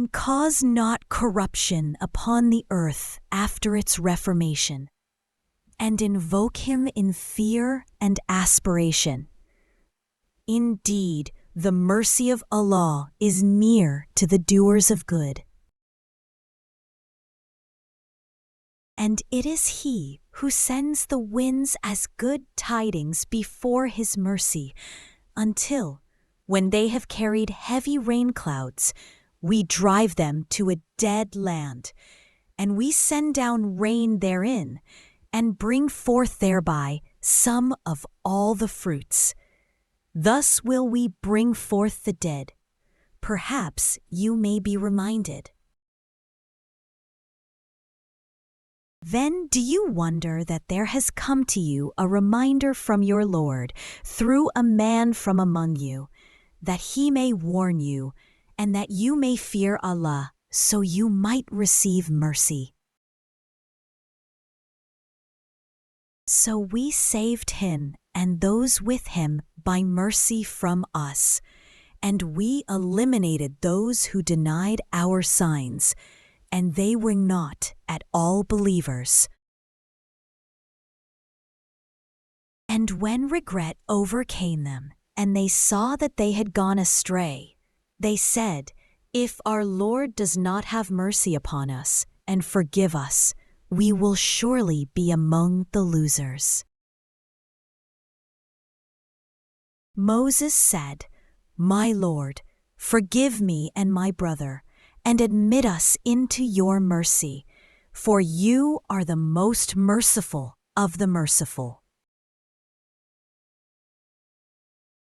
and cause not corruption upon the earth after its reformation, and invoke him in fear and aspiration. Indeed, the mercy of Allah is near to the doers of good. And it is He who sends the winds as good tidings before His mercy, until, when they have carried heavy rain clouds, we drive them to a dead land, and we send down rain therein, and bring forth thereby some of all the fruits. Thus will we bring forth the dead. Perhaps you may be reminded. Then do you wonder that there has come to you a reminder from your Lord through a man from among you, that he may warn you, and that you may fear Allah, so you might receive mercy? So we saved him and those with him by mercy from us, and we eliminated those who denied our signs, and they were not at all believers. And when regret overcame them, and they saw that they had gone astray, they said, "If our Lord does not have mercy upon us and forgive us, we will surely be among the losers." Moses said, "My Lord, forgive me and my brother, and admit us into your mercy, for you are the most merciful of the merciful."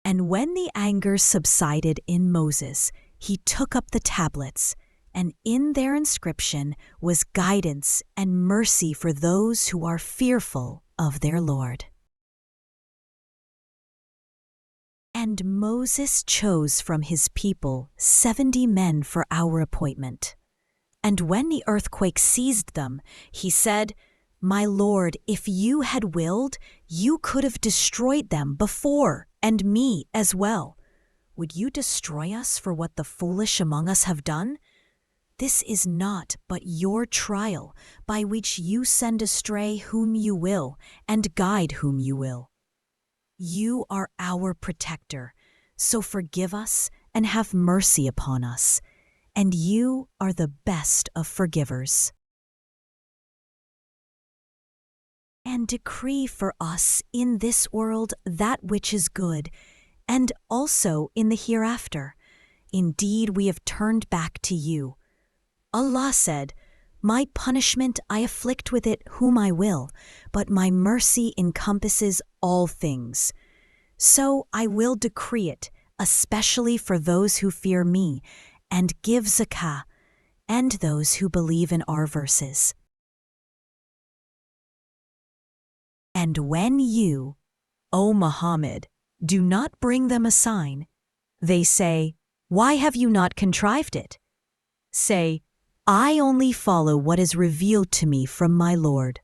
And when the anger subsided in Moses, he took up the tablets, and in their inscription was guidance and mercy for those who are fearful of their Lord. And Moses chose from his people 70 men for our appointment. And when the earthquake seized them, he said, "My Lord, if you had willed, you could have destroyed them before, and me as well. Would you destroy us for what the foolish among us have done? This is not but your trial, by which you send astray whom you will, and guide whom you will. You are our protector, so forgive us and have mercy upon us, and you are the best of forgivers. And decree for us in this world that which is good, and also in the hereafter. Indeed, we have turned back to you." Allah said, "My punishment I afflict with it whom I will, but my mercy encompasses all things. So I will decree it, especially for those who fear me, and give zakah, and those who believe in our verses. And when you, O Muhammad, do not bring them a sign, they say, 'Why have you not contrived it?' Say, 'I only follow what is revealed to me from my Lord.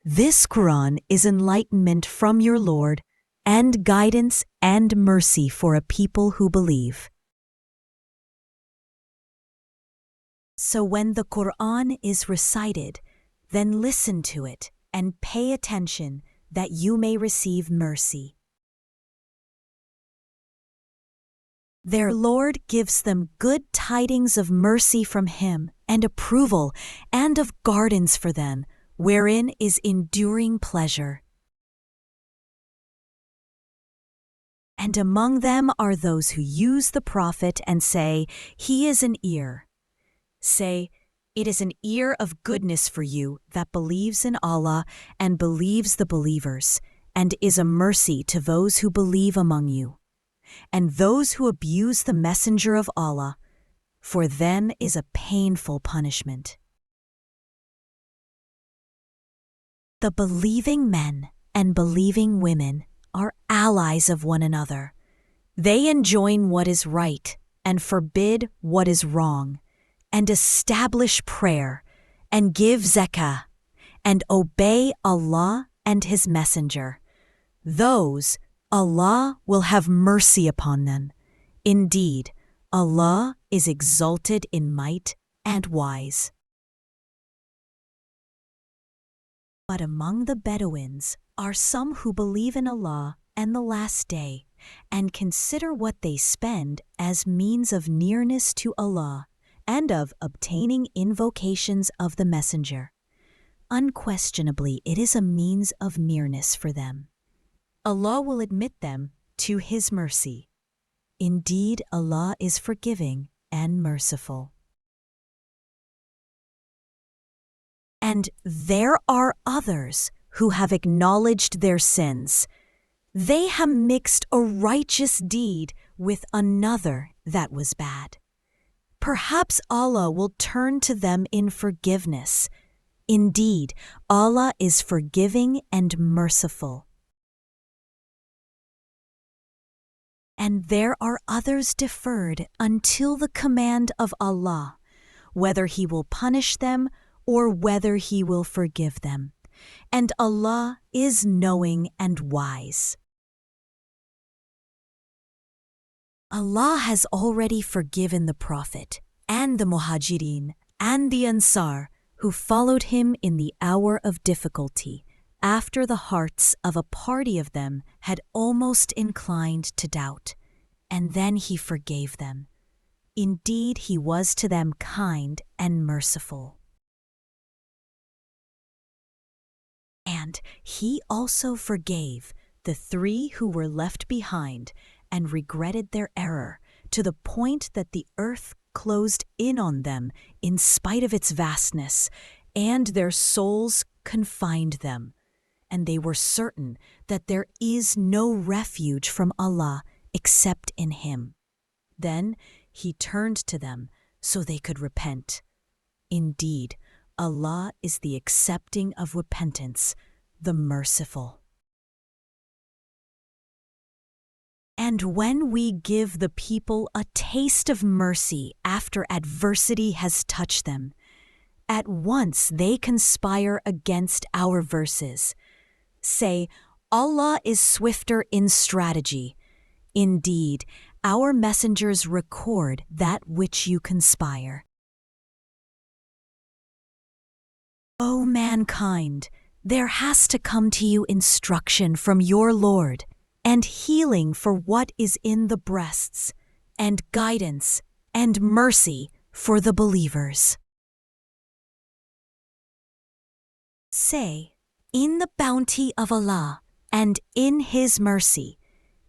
This Qur'an is enlightenment from your Lord, and guidance and mercy for a people who believe.'" So when the Qur'an is recited, then listen to it and pay attention, that you may receive mercy. Their Lord gives them good tidings of mercy from Him, and approval, and of gardens for them, wherein is enduring pleasure. And among them are those who use the prophet and say, "He is an ear." Say, "It is an ear of goodness for you that believes in Allah and believes the believers, and is a mercy to those who believe among you. And those who abuse the messenger of Allah, for them is a painful punishment." The believing men and believing women are allies of one another. They enjoin what is right and forbid what is wrong, and establish prayer, and give zakah, and obey Allah and His Messenger. Those Allah will have mercy upon them. Indeed, Allah is exalted in might and wise. But among the Bedouins are some who believe in Allah and the Last Day, and consider what they spend as means of nearness to Allah and of obtaining invocations of the Messenger. Unquestionably, it is a means of nearness for them. Allah will admit them to His mercy. Indeed, Allah is forgiving and merciful. And there are others who have acknowledged their sins. They have mixed a righteous deed with another that was bad. Perhaps Allah will turn to them in forgiveness. Indeed, Allah is forgiving and merciful. And there are others deferred until the command of Allah, whether He will punish them or whether He will forgive them. And Allah is knowing and wise. Allah has already forgiven the Prophet and the Muhajirin and the Ansar who followed him in the hour of difficulty, after the hearts of a party of them had almost inclined to doubt, and then He forgave them. Indeed, He was to them kind and merciful. And He also forgave the 3 who were left behind and regretted their error to the point that the earth closed in on them in spite of its vastness, and their souls confined them. And they were certain that there is no refuge from Allah except in Him. Then He turned to them so they could repent. Indeed, Allah is the accepting of repentance, the merciful. And when we give the people a taste of mercy after adversity has touched them, at once they conspire against our verses. Say, Allah is swifter in strategy. Indeed, our messengers record that which you conspire. O mankind, there has to come to you instruction from your Lord, and healing for what is in the breasts, and guidance and mercy for the believers. Say, in the bounty of Allah and in His mercy,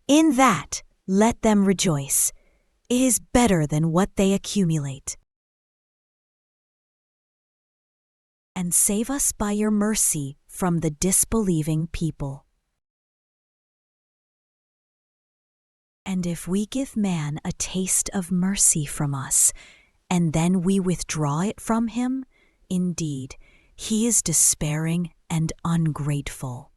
in that let them rejoice. It is better than what they accumulate. And save us by your mercy from the disbelieving people. And if we give man a taste of mercy from us, and then we withdraw it from him, indeed, he is despairing and ungrateful.